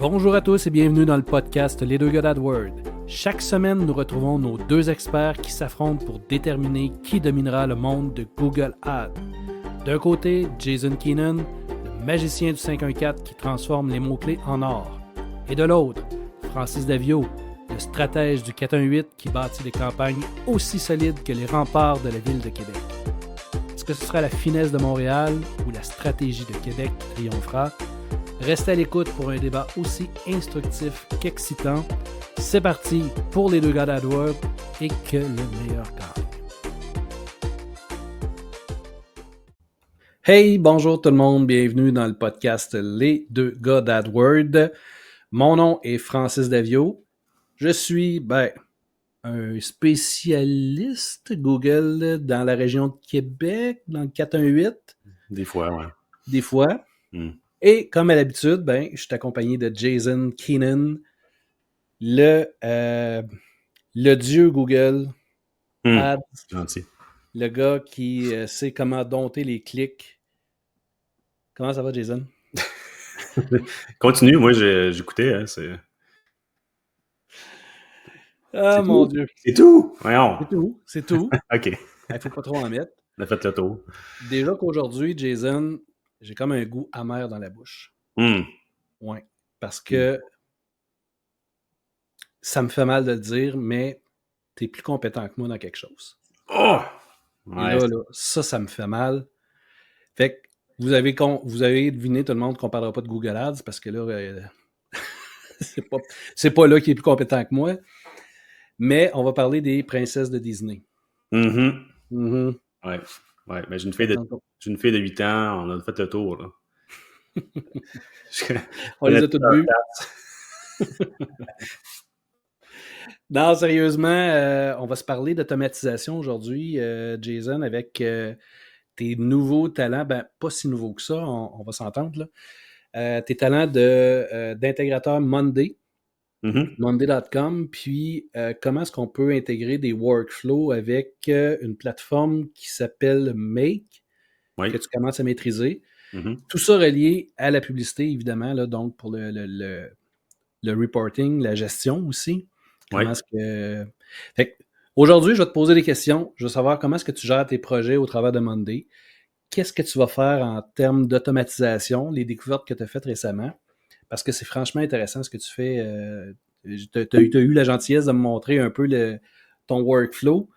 Bonjour à tous et bienvenue dans le podcast Les Deux Gars d'AdWord. Chaque semaine, nous retrouvons nos deux experts qui s'affrontent pour déterminer qui dominera le monde de Google Ads. D'un côté, Jason Keenan, le magicien du 514 qui transforme les mots-clés en or. Et de l'autre, Francis Davio, le stratège du 418 qui bâtit des campagnes aussi solides que les remparts de la ville de Québec. Est-ce que ce sera la finesse de Montréal ou la stratégie de Québec qui triomphera? Restez à l'écoute pour un débat aussi instructif qu'excitant. C'est parti pour les deux gars d'AdWord et que le meilleur gagne. Hey, bonjour tout le monde, bienvenue dans le podcast Les deux gars d'AdWord. Mon nom est Francis Davio. Je suis, un spécialiste Google dans la région de Québec, dans le 418. Des fois, ouais. Des fois. Et comme à l'habitude, je suis accompagné de Jason Keenan, le dieu Google Ads, Gentil. le gars qui sait comment dompter les clics. Comment ça va, Jason? Continue, moi j'écoutais. Hein, c'est Mon tout? Dieu. C'est tout? Voyons. C'est tout. OK. Il faut pas trop en mettre. On a fait le tour. Déjà qu'aujourd'hui, Jason, j'ai comme un goût amer dans la bouche. Ouais. Parce que ça me fait mal de le dire, mais tu es plus compétent que moi dans quelque chose. Oh! Ouais, et là, ça me fait mal. Fait que vous avez deviné tout le monde qu'on ne parlera pas de Google Ads parce que là, c'est pas là qui est plus compétent que moi. Mais on va parler des princesses de Disney. Ouais, mais j'ai une fille de 8 ans, on a fait le tour, là. On les a toutes vues. Non, sérieusement, on va se parler d'automatisation aujourd'hui, Jason, avec tes nouveaux talents. Pas si nouveaux que ça, on va s'entendre, là. Tes talents d'intégrateur Monday, Monday.com, puis comment est-ce qu'on peut intégrer des workflows avec une plateforme qui s'appelle Make, que tu commences à maîtriser. Tout ça relié à la publicité, évidemment, là, donc pour le reporting, la gestion aussi. Comment est-ce que... Fait que, aujourd'hui, je vais te poser des questions. Je veux savoir comment est-ce que tu gères tes projets au travers de Monday. Qu'est-ce que tu vas faire en termes d'automatisation, les découvertes que tu as faites récemment? Parce que c'est franchement intéressant ce que tu fais. Tu as eu la gentillesse de me montrer un peu ton workflow.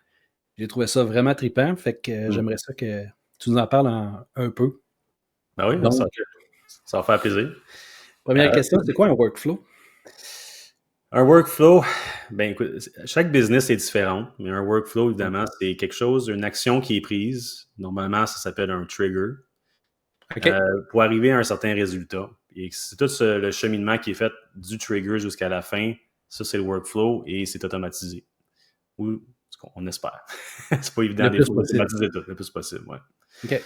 J'ai trouvé ça vraiment trippant. Fait que j'aimerais ça que tu nous en parles un peu. Ben oui, donc, ça va faire plaisir. Première question, c'est quoi un workflow? Un workflow, écoute, chaque business est différent, mais un workflow, évidemment, c'est quelque chose, une action qui est prise. Normalement, ça s'appelle un trigger. Pour arriver à un certain résultat. Et c'est tout le cheminement qui est fait du trigger jusqu'à la fin. Ça, c'est le workflow et c'est automatisé. Ou on espère. C'est pas évident des fois d'automatiser tout le plus possible. Ouais. OK.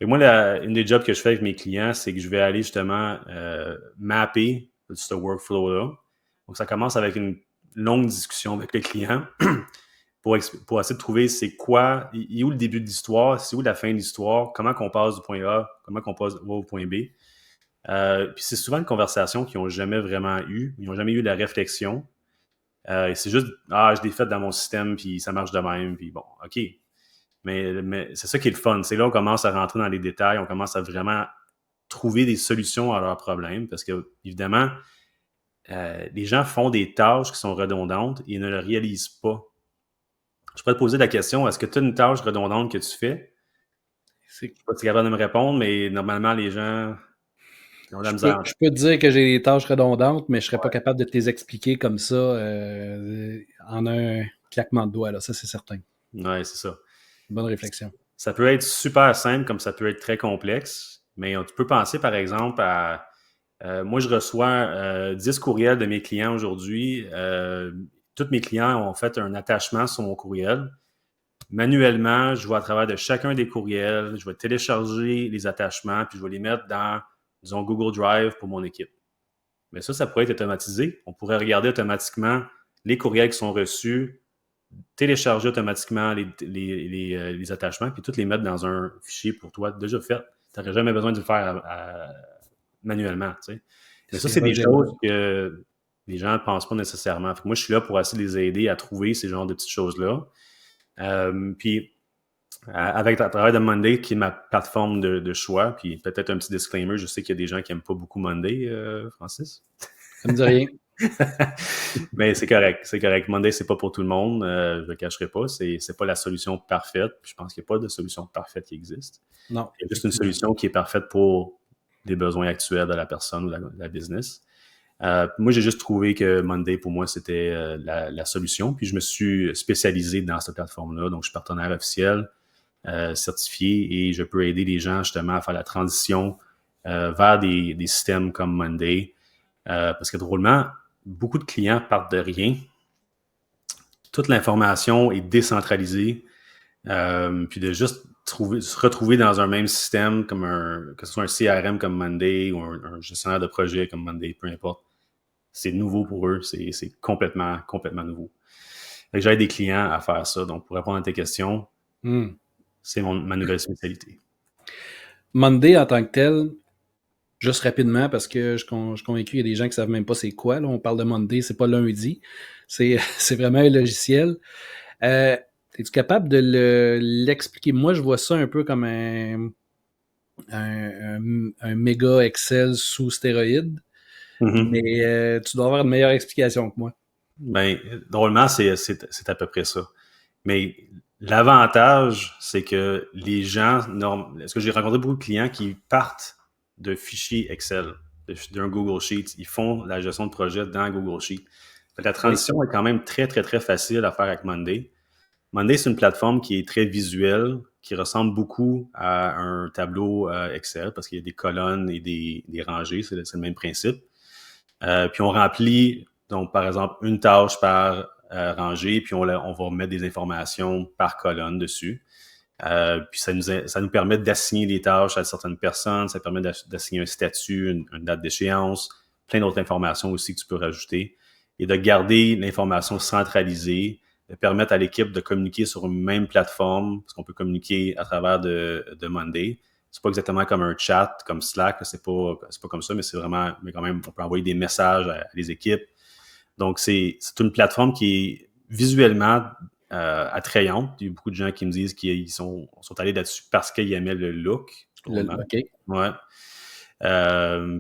Et moi, une des jobs que je fais avec mes clients, c'est que je vais aller justement mapper ce workflow-là. Donc, ça commence avec une longue discussion avec le client pour essayer de trouver c'est quoi, il est où le début de l'histoire, c'est où la fin de l'histoire, comment qu'on passe du point A, comment qu'on passe au point B. Puis c'est souvent une conversation qu'ils n'ont jamais vraiment eu. Ils n'ont jamais eu la réflexion. Et c'est juste, je l'ai fait dans mon système, puis ça marche de même, puis bon, OK. Mais c'est ça qui est le fun. C'est là qu'on commence à rentrer dans les détails, on commence à vraiment trouver des solutions à leurs problèmes, parce que, évidemment, les gens font des tâches qui sont redondantes et ne le réalisent pas. Je pourrais te poser la question, est-ce que tu as une tâche redondante que tu fais? Je ne sais pas si tu es capable de me répondre, mais normalement, les gens ont de la misère. Je peux te dire que j'ai des tâches redondantes, mais je ne serais pas capable de te les expliquer comme ça en un claquement de doigts. Là. Ça, c'est certain. Oui, c'est ça. Bonne réflexion. Ça peut être super simple comme ça peut être très complexe, mais tu peux penser, par exemple, à... moi, je reçois 10 courriels de mes clients aujourd'hui. Tous mes clients ont fait un attachement sur mon courriel. Manuellement, je vais à travers de chacun des courriels, je vais télécharger les attachements, puis je vais les mettre dans, disons, Google Drive pour mon équipe. Mais ça pourrait être automatisé. On pourrait regarder automatiquement les courriels qui sont reçus, télécharger automatiquement les attachements, puis tous les mettre dans un fichier pour toi déjà fait. Tu n'aurais jamais besoin de le faire manuellement, tu sais. Mais ça, Ces c'est des rejets-là. choses que les gens ne pensent pas nécessairement. Fait que moi, je suis là pour essayer de les aider à trouver ces genres de petites choses-là. Puis, avec le travail de Monday, qui est ma plateforme de choix, puis peut-être un petit disclaimer, je sais qu'il y a des gens qui n'aiment pas beaucoup Monday, Francis. Ça me dit rien. Mais c'est correct, c'est correct. Monday, c'est pas pour tout le monde, je ne le cacherai pas. C'est pas la solution parfaite. Puis je pense qu'il n'y a pas de solution parfaite qui existe. Non. Il y a juste une solution qui est parfaite pour les besoins actuels de la personne ou de la business. Moi, j'ai juste trouvé que Monday, pour moi, c'était la solution. Puis je me suis spécialisé dans cette plateforme-là. Donc, je suis partenaire officiel, certifié, et je peux aider les gens justement à faire la transition vers des systèmes comme Monday. Parce que drôlement, beaucoup de clients partent de rien. Toute l'information est décentralisée. Puis de juste se retrouver dans un même système, que ce soit un CRM comme Monday ou un gestionnaire de projet comme Monday, peu importe. C'est nouveau pour eux. C'est complètement, complètement nouveau. Fait que j'aide des clients à faire ça. Donc, pour répondre à tes questions, c'est ma nouvelle spécialité. Monday en tant que tel, juste rapidement, parce que je suis convaincu qu'il y a des gens qui ne savent même pas c'est quoi. Là. On parle de Monday, c'est pas lundi. C'est vraiment un logiciel. Es-tu capable de l'expliquer? Moi, je vois ça un peu comme un méga Excel sous stéroïde. Mais tu dois avoir une meilleure explication que moi. Ben, drôlement, c'est à peu près ça. Mais l'avantage, c'est que les gens, est-ce que j'ai rencontré beaucoup de clients qui partent de fichiers Excel, d'un Google Sheet. Ils font la gestion de projet dans Google Sheet. La transition est quand même très, très, très facile à faire avec Monday. Monday, c'est une plateforme qui est très visuelle, qui ressemble beaucoup à un tableau Excel parce qu'il y a des colonnes et des rangées, c'est le même principe. Puis on remplit, donc par exemple, une tâche par rangée, puis on va mettre des informations par colonne dessus. Puis ça nous permet d'assigner des tâches à certaines personnes, ça permet d'assigner un statut, une date d'échéance, plein d'autres informations aussi que tu peux rajouter, et de garder l'information centralisée, de permettre à l'équipe de communiquer sur une même plateforme, parce qu'on peut communiquer à travers de Monday. C'est pas exactement comme un chat, comme Slack, c'est pas comme ça, mais c'est vraiment, mais quand même, on peut envoyer des messages à les équipes. Donc, c'est une plateforme qui est visuellement attrayante. Il y a beaucoup de gens qui me disent qu'ils sont allés là-dessus parce qu'ils aimaient le look. OK. Ouais.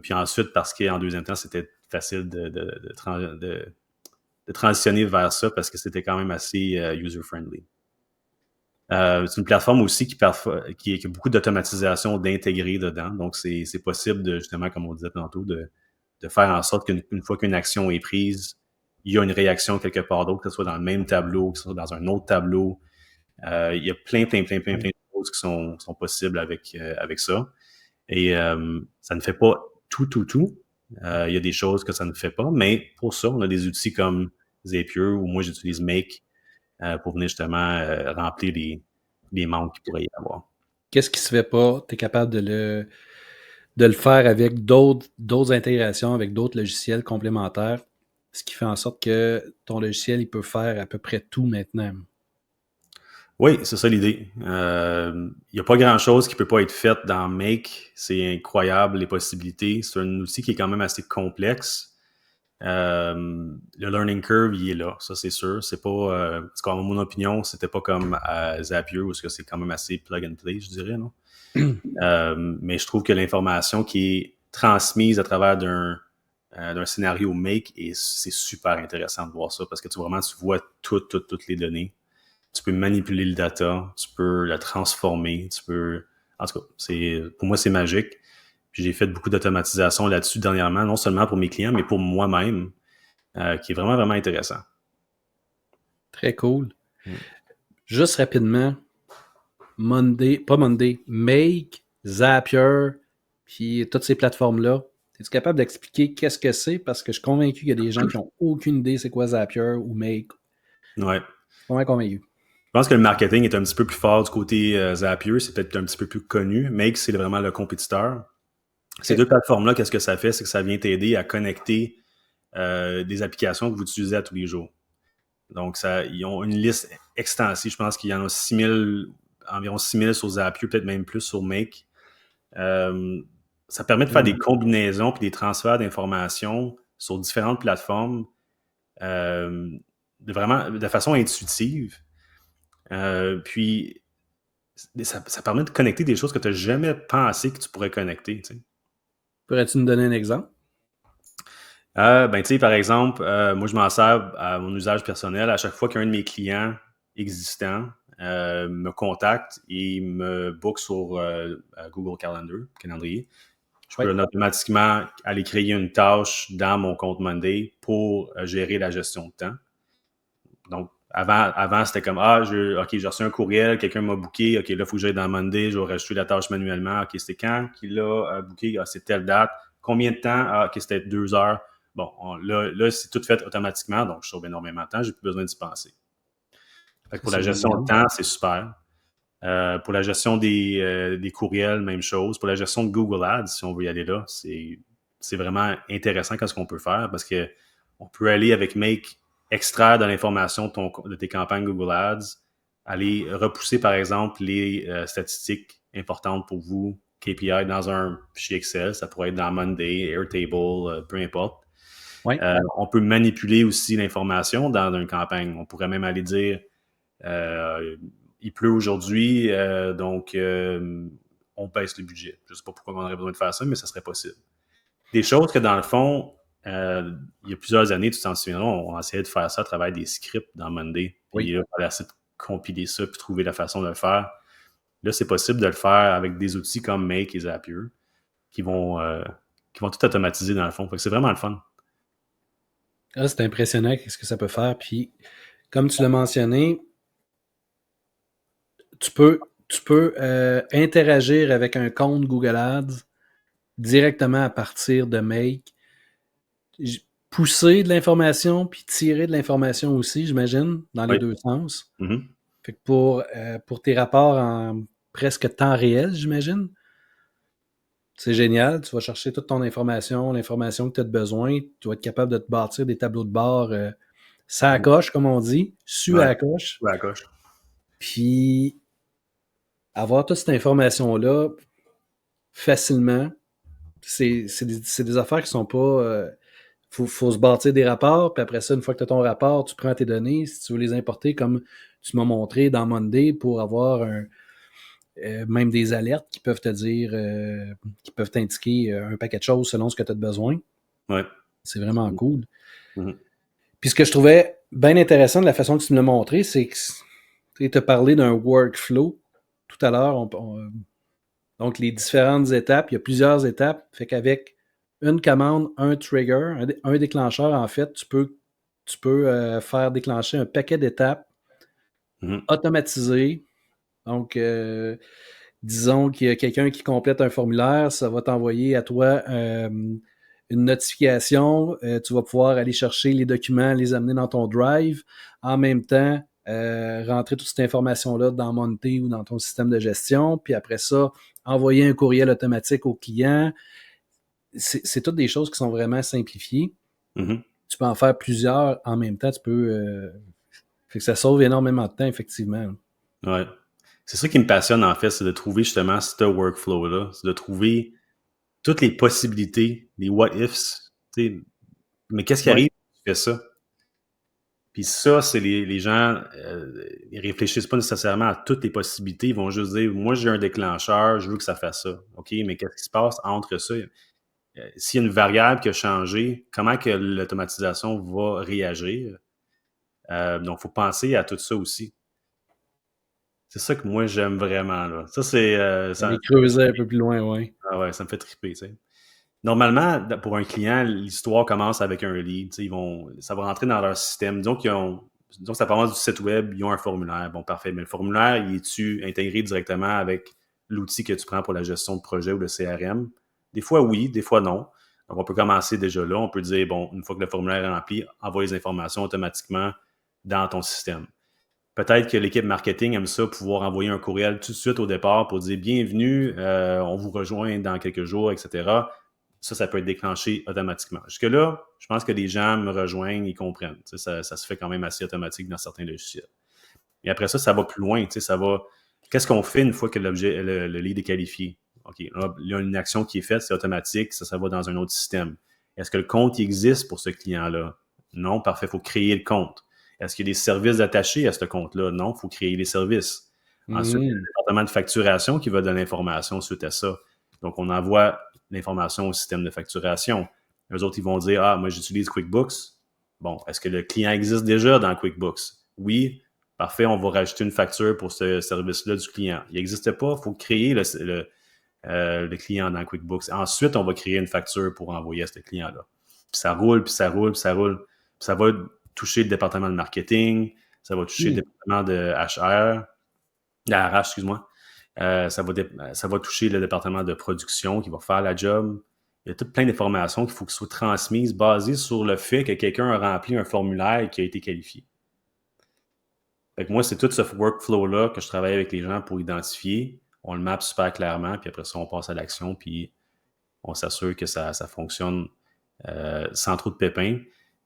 Puis ensuite, parce qu'en deuxième temps, c'était facile de transitionner vers ça parce que c'était quand même assez user-friendly. C'est une plateforme aussi qui a beaucoup d'automatisation d'intégrer dedans. Donc, c'est possible de, justement, comme on disait tantôt, de faire en sorte qu'une fois qu'une action est prise, il y a une réaction quelque part d'autre, que ce soit dans le même tableau, que ce soit dans un autre tableau. Il y a plein de choses qui sont possibles avec ça. Et ça ne fait pas tout. Il y a des choses que ça ne fait pas, mais pour ça, on a des outils comme Zapier, ou moi j'utilise Make pour venir justement remplir les manques qu'il pourrait y avoir. Qu'est-ce qui se fait pas? Tu es capable de le faire avec d'autres intégrations, avec d'autres logiciels complémentaires, ce qui fait en sorte que ton logiciel, il peut faire à peu près tout maintenant. Oui, c'est ça l'idée. Il n'y a pas grand-chose qui peut pas être fait dans Make. C'est incroyable les possibilités. C'est un outil qui est quand même assez complexe. Le learning curve, il est là, ça c'est sûr. C'est pas, parce qu'en mon opinion, c'était pas comme Zapier où c'est quand même assez plug and play, je dirais, non? Mais je trouve que l'information qui est transmise à travers d'un scénario Make, et c'est super intéressant de voir ça parce que tu vois toutes les données. Tu peux manipuler le data, tu peux la transformer, en tout cas, pour moi, c'est magique. Puis j'ai fait beaucoup d'automatisation là-dessus dernièrement, non seulement pour mes clients, mais pour moi-même, qui est vraiment, vraiment intéressant. Très cool. Juste rapidement, Make, Zapier, puis toutes ces plateformes-là, es-tu capable d'expliquer qu'est-ce que c'est? Parce que je suis convaincu qu'il y a des gens qui n'ont aucune idée c'est quoi Zapier ou Make. Ouais. Je suis vraiment convaincu. Je pense que le marketing est un petit peu plus fort du côté Zapier, c'est peut-être un petit peu plus connu. Make, c'est vraiment le compétiteur. Ces deux plateformes-là, qu'est-ce que ça fait? C'est que ça vient t'aider à connecter des applications que vous utilisez à tous les jours. Donc, ils ont une liste extensive. Je pense qu'il y en a environ 6 000 sur Zapier, peut-être même plus sur Make. ça permet de faire des combinaisons puis des transferts d'informations sur différentes plateformes de façon intuitive. Puis, ça permet de connecter des choses que tu n'as jamais pensé que tu pourrais connecter. Tu sais. Pourrais-tu nous donner un exemple? Ben, tu sais, par exemple, moi, je m'en sers à mon usage personnel. À chaque fois qu'un de mes clients existants me contacte et me book sur Google Calendrier, je peux automatiquement aller créer une tâche dans mon compte Monday pour gérer la gestion de temps. Donc, avant c'était comme, OK, j'ai reçu un courriel, quelqu'un m'a booké, OK, là, il faut que j'aille dans Monday, je vais rajouter la tâche manuellement. OK, c'était quand qu'il a booké? Ah, c'est telle date. Combien de temps? Ah, OK, c'était 2 heures. Bon, là c'est tout fait automatiquement, donc je sauve énormément de temps, j'ai plus besoin d'y penser. Fait que pour la gestion de temps, c'est super. Pour la gestion des courriels, même chose. Pour la gestion de Google Ads, si on veut y aller là, c'est vraiment intéressant qu'est-ce qu'on peut faire parce que on peut aller avec Make, extraire de l'information de tes campagnes Google Ads, aller repousser, par exemple, les statistiques importantes pour vous, KPI, dans un fichier Excel. Ça pourrait être dans Monday, Airtable, peu importe. Ouais. On peut manipuler aussi l'information dans une campagne. On pourrait même aller dire il pleut aujourd'hui, donc on baisse le budget. Je ne sais pas pourquoi on aurait besoin de faire ça, mais ça serait possible. Des choses que, dans le fond, il y a plusieurs années, tu t'en souviendras, on essayait de faire ça à travers des scripts dans Monday. Puis là, on a essayé de compiler ça puis trouver la façon de le faire. Là, c'est possible de le faire avec des outils comme Make et Zapier qui vont tout automatiser dans le fond. Fait que c'est vraiment le fun. Ah, c'est impressionnant ce que ça peut faire. Puis, comme tu l'as mentionné, tu peux interagir avec un compte Google Ads directement à partir de Make. Pousser de l'information puis tirer de l'information aussi, j'imagine, dans les deux sens. Mm-hmm. Fait que pour tes rapports en presque temps réel, j'imagine, c'est génial. Tu vas chercher toute ton information, l'information que tu as besoin. Tu vas être capable de te bâtir des tableaux de bord ça à coche, comme on dit, à la coche. À la coche. Puis avoir toute cette information-là facilement, c'est des affaires qui sont pas... faut se bâtir des rapports, puis après ça, une fois que tu as ton rapport, tu prends tes données, si tu veux les importer, comme tu m'as montré dans Monday, pour avoir même des alertes qui peuvent te dire, qui peuvent t'indiquer un paquet de choses selon ce que tu as besoin. Ouais. C'est vraiment cool. Mm-hmm. Puis ce que je trouvais bien intéressant de la façon que tu me l'as montré, c'est que tu as parlé d'un workflow tout à l'heure. Donc, les différentes étapes, il y a plusieurs étapes. Fait qu'avec une commande, un trigger, un déclencheur, en fait, tu peux faire déclencher un paquet d'étapes automatisées. Donc, disons qu'il y a quelqu'un qui complète un formulaire, ça va t'envoyer à toi une notification. Tu vas pouvoir aller chercher les documents, les amener dans ton Drive. En même temps, rentrer toute cette information-là dans Monday ou dans ton système de gestion. Puis après ça, envoyer un courriel automatique au client. C'est toutes des choses qui sont vraiment simplifiées. Mm-hmm. Tu peux en faire plusieurs en même temps. Tu peux... fait que ça sauve énormément de temps, effectivement. Ouais. C'est ça qui me passionne, en fait, c'est de trouver justement ce workflow-là. C'est de trouver toutes les possibilités, les what-ifs. Mais qu'est-ce qui arrive si tu fais ça? Puis ça, c'est les gens, ils réfléchissent pas nécessairement à toutes les possibilités. Ils vont juste dire, moi, j'ai un déclencheur, je veux que ça fasse ça. OK, mais qu'est-ce qui se passe entre ça? S'il y a une variable qui a changé, comment que l'automatisation va réagir? Donc, il faut penser à tout ça aussi. C'est ça que moi, j'aime vraiment. Là. Ça, c'est... ça les creuser un peu plus loin, oui. Ah ouais, ça me fait triper, tu sais. Normalement, pour un client, l'histoire commence avec un lead. Ça va rentrer dans leur système. Disons que ça part du site web, ils ont un formulaire. Bon, parfait. Mais le formulaire, il est-tu intégré directement avec l'outil que tu prends pour la gestion de projet ou le CRM? Des fois, oui, des fois, non. Donc, on peut commencer déjà là. On peut dire, bon, une fois que le formulaire est rempli, envoie les informations automatiquement dans ton système. Peut-être que l'équipe marketing aime ça, pouvoir envoyer un courriel tout de suite au départ pour dire « Bienvenue, on vous rejoint dans quelques jours, etc. » Ça peut être déclenché automatiquement. Jusque-là, je pense que les gens me rejoignent, ils comprennent. Ça se fait quand même assez automatique dans certains logiciels. Et après ça va plus loin. Ça va. Qu'est-ce qu'on fait une fois que le lead est qualifié? OK, là, il y a une action qui est faite, c'est automatique, ça va dans un autre système. Est-ce que le compte existe pour ce client-là? Non, parfait, il faut créer le compte. Est-ce qu'il y a des services attachés à ce compte-là? Non, il faut créer les services. Ensuite, il y a le département de facturation qui va donner l'information suite à ça. Donc, on envoie l'information au système de facturation. Eux autres, ils vont dire, ah, moi, j'utilise QuickBooks. Bon, est-ce que le client existe déjà dans QuickBooks? Oui, parfait, on va rajouter une facture pour ce service-là du client. Il n'existe pas, il faut créer le client dans QuickBooks. Ensuite, on va créer une facture pour envoyer à ce client-là. Puis ça roule, puis ça roule, puis ça roule. Puis ça va toucher le département de marketing, ça va toucher le département de HR, la RH, excuse-moi. Ça va toucher le département de production qui va faire la job. Il y a tout plein d'informations qu'il faut qu'elles soient transmises basées sur le fait que quelqu'un a rempli un formulaire qui a été qualifié. Fait que moi, c'est tout ce workflow-là que je travaille avec les gens pour identifier. On le mappe super clairement, puis après ça, on passe à l'action, puis on s'assure que ça fonctionne sans trop de pépins.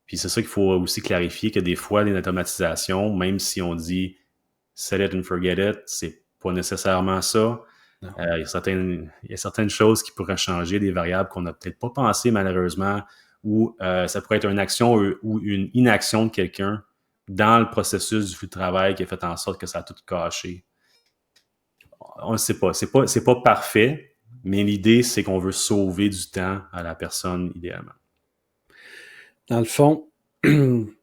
Puis c'est ça qu'il faut aussi clarifier, que des fois, les automatisations, même si on dit « set it and forget it », c'est pas nécessairement ça. Il y a certaines choses qui pourraient changer, des variables qu'on n'a peut-être pas pensé malheureusement, ou ça pourrait être une action ou une inaction de quelqu'un dans le processus du flux de travail qui a fait en sorte que ça a tout caché. On ne sait pas. C'est pas parfait, mais l'idée, c'est qu'on veut sauver du temps à la personne idéalement. Dans le fond, il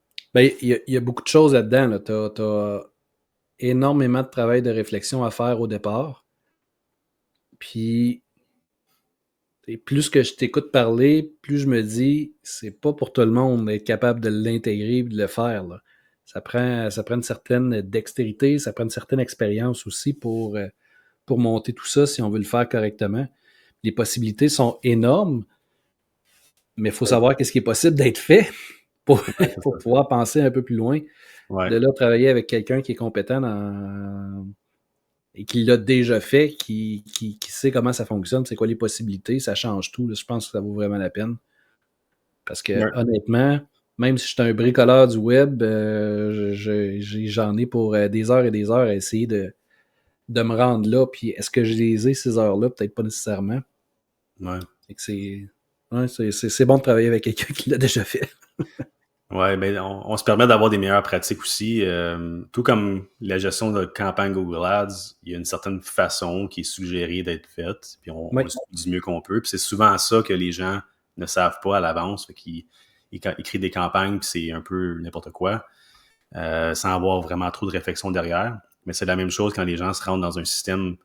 y a beaucoup de choses là-dedans. Là. Tu as énormément de travail de réflexion à faire au départ. Puis, plus que je t'écoute parler, plus je me dis, c'est pas pour tout le monde d'être capable de l'intégrer et de le faire. Là. Ça prend une certaine dextérité, ça prend une certaine expérience aussi pour monter tout ça si on veut le faire correctement. Les possibilités sont énormes, mais il faut savoir qu'est-ce qui est possible d'être fait pour pouvoir penser un peu plus loin. Ouais. De là, travailler avec quelqu'un qui est compétent et qui l'a déjà fait, qui sait comment ça fonctionne, c'est quoi les possibilités, ça change tout. Là. Je pense que ça vaut vraiment la peine. Parce que honnêtement, même si je suis un bricoleur du web, j'en ai pour des heures et des heures à essayer de me rendre là. Puis est-ce que je les ai ces heures-là? Peut-être pas nécessairement. Ouais. C'est bon de travailler avec quelqu'un qui l'a déjà fait. Ouais, ben on se permet d'avoir des meilleures pratiques aussi. Tout comme la gestion de campagne Google Ads, il y a une certaine façon qui est suggérée d'être faite, puis on le suit du mieux qu'on peut. Puis c'est souvent ça que les gens ne savent pas à l'avance, qu'ils créent des campagnes, puis c'est un peu n'importe quoi, sans avoir vraiment trop de réflexion derrière. Mais c'est la même chose quand les gens se rendent dans un système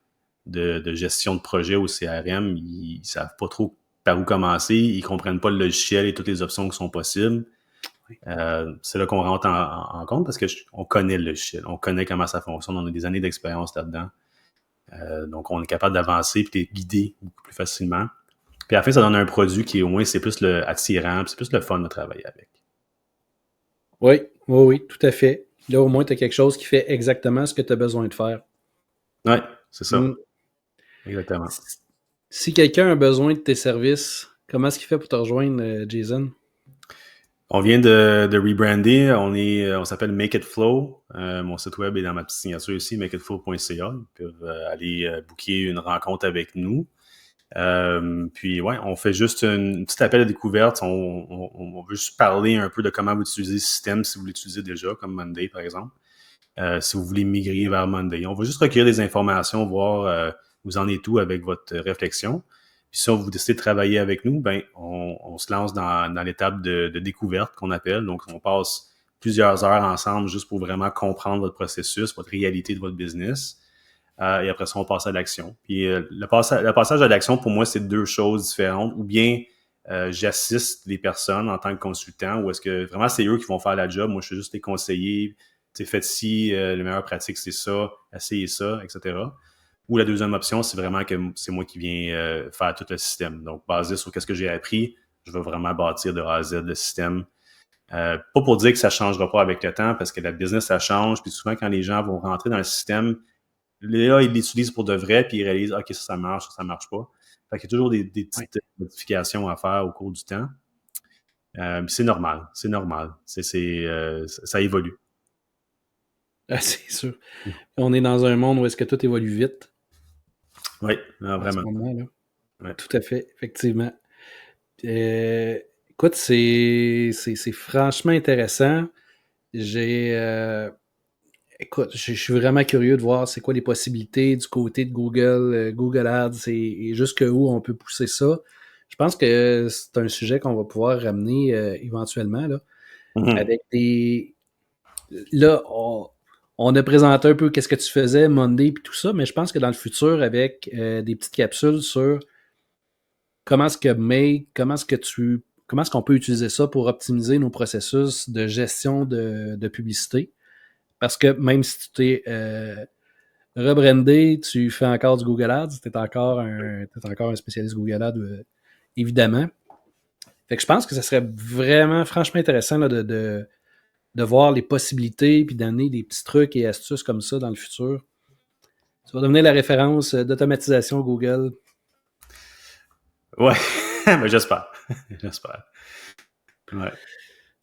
de gestion de projet au CRM, ils savent pas trop par où commencer, ils comprennent pas le logiciel et toutes les options qui sont possibles. C'est là qu'on rentre en compte parce qu'on connaît le logiciel, on connaît comment ça fonctionne, on a des années d'expérience là-dedans. Donc, on est capable d'avancer et de guider beaucoup plus facilement. Puis à la fin, ça donne un produit qui, au moins, c'est plus attirant, c'est plus le fun de travailler avec. Oui, tout à fait. Là, au moins, tu as quelque chose qui fait exactement ce que tu as besoin de faire. Oui, c'est ça. Exactement. Si quelqu'un a besoin de tes services, comment est-ce qu'il fait pour te rejoindre, Jason? On vient de rebrander. On s'appelle Make It Flow. Mon site web est dans ma petite signature ici, makeitflow.ca. Ils peuvent aller booker une rencontre avec nous. Puis ouais, on fait juste une petite appel à découverte. On veut juste parler un peu de comment vous utilisez le système, si vous l'utilisez déjà, comme Monday par exemple. Si vous voulez migrer vers Monday. On va juste recueillir des informations, voir vous en êtes où avec votre réflexion. Puis si vous décidez de travailler avec nous, ben on se lance dans l'étape de découverte qu'on appelle. Donc, on passe plusieurs heures ensemble juste pour vraiment comprendre votre processus, votre réalité de votre business. Et après ça, on passe à l'action. Puis le passage à l'action, pour moi, c'est deux choses différentes. Ou bien j'assiste les personnes en tant que consultant, ou est-ce que vraiment c'est eux qui vont faire la job. Moi, je suis juste les conseillers. Faites ci, les meilleures pratiques, c'est ça, essayez ça, etc. Ou la deuxième option, c'est vraiment que c'est moi qui viens faire tout le système. Donc, basé sur ce que j'ai appris, je vais vraiment bâtir de A à Z le système. Pas pour dire que ça ne changera pas avec le temps, parce que la business, ça change. Puis souvent, quand les gens vont rentrer dans le système, là, ils l'utilisent pour de vrai, puis ils réalisent, OK, ça marche, ça marche pas. Fait qu'il y a toujours des petites modifications à faire au cours du temps. C'est normal. Ça évolue. Ah, c'est sûr. On est dans un monde où est-ce que tout évolue vite. Oui, en ce vraiment. moment, là. Ouais. Tout à fait, effectivement. Euh, Écoute, c'est franchement intéressant. J'ai, écoute, je suis vraiment curieux de voir c'est quoi les possibilités du côté de Google, Google Ads et jusqu'où on peut pousser ça. Je pense que c'est un sujet qu'on va pouvoir ramener éventuellement là, Mhm. avec des. Là, on a présenté un peu qu'est-ce que tu faisais Monday et tout ça, mais je pense que dans le futur, avec des petites capsules sur comment est-ce que Make, comment est-ce qu'on peut utiliser ça pour optimiser nos processus de gestion de publicité. Parce que même si tu t'es rebrandé, tu fais encore du Google Ads, tu es encore un spécialiste Google Ads, évidemment. Fait que je pense que ça serait vraiment, franchement intéressant là, de voir les possibilités puis d'amener des petits trucs et astuces comme ça dans le futur. Tu vas devenir la référence d'automatisation Google. Ouais, mais j'espère. J'espère. Ouais.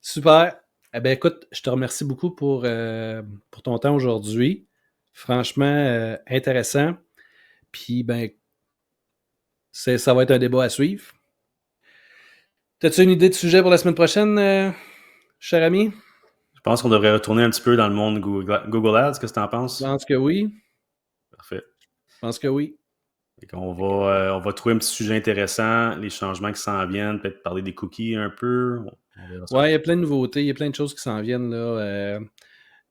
Super. Eh bien, écoute, je te remercie beaucoup pour ton temps aujourd'hui. Franchement, intéressant. Puis, ben, ça va être un débat à suivre. T'as-tu une idée de sujet pour la semaine prochaine, cher ami? Je pense qu'on devrait retourner un petit peu dans le monde Google Ads. Qu'est-ce que tu en Je penses? pense que oui. Parfait. Je pense que oui. On va trouver un petit sujet intéressant, les changements qui s'en viennent, peut-être parler des cookies un peu. On verra ça. Ouais, il y a plein de nouveautés, il y a plein de choses qui s'en viennent là.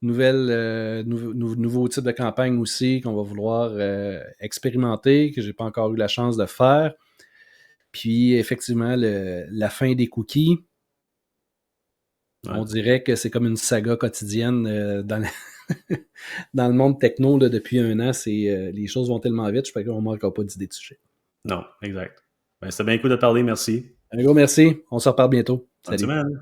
Nouveaux types de campagnes aussi qu'on va vouloir expérimenter, que j'ai pas encore eu la chance de faire. Puis effectivement, la fin des cookies, Ouais. on dirait que c'est comme une saga quotidienne dans le monde techno là, depuis un an. Les choses vont tellement vite, je crois qu'on ne manquera pas d'idées de sujet. Non, exact. Ben, c'était bien cool de parler, merci. Un gros merci. On se reparle bientôt. Bonne Salut. semaine.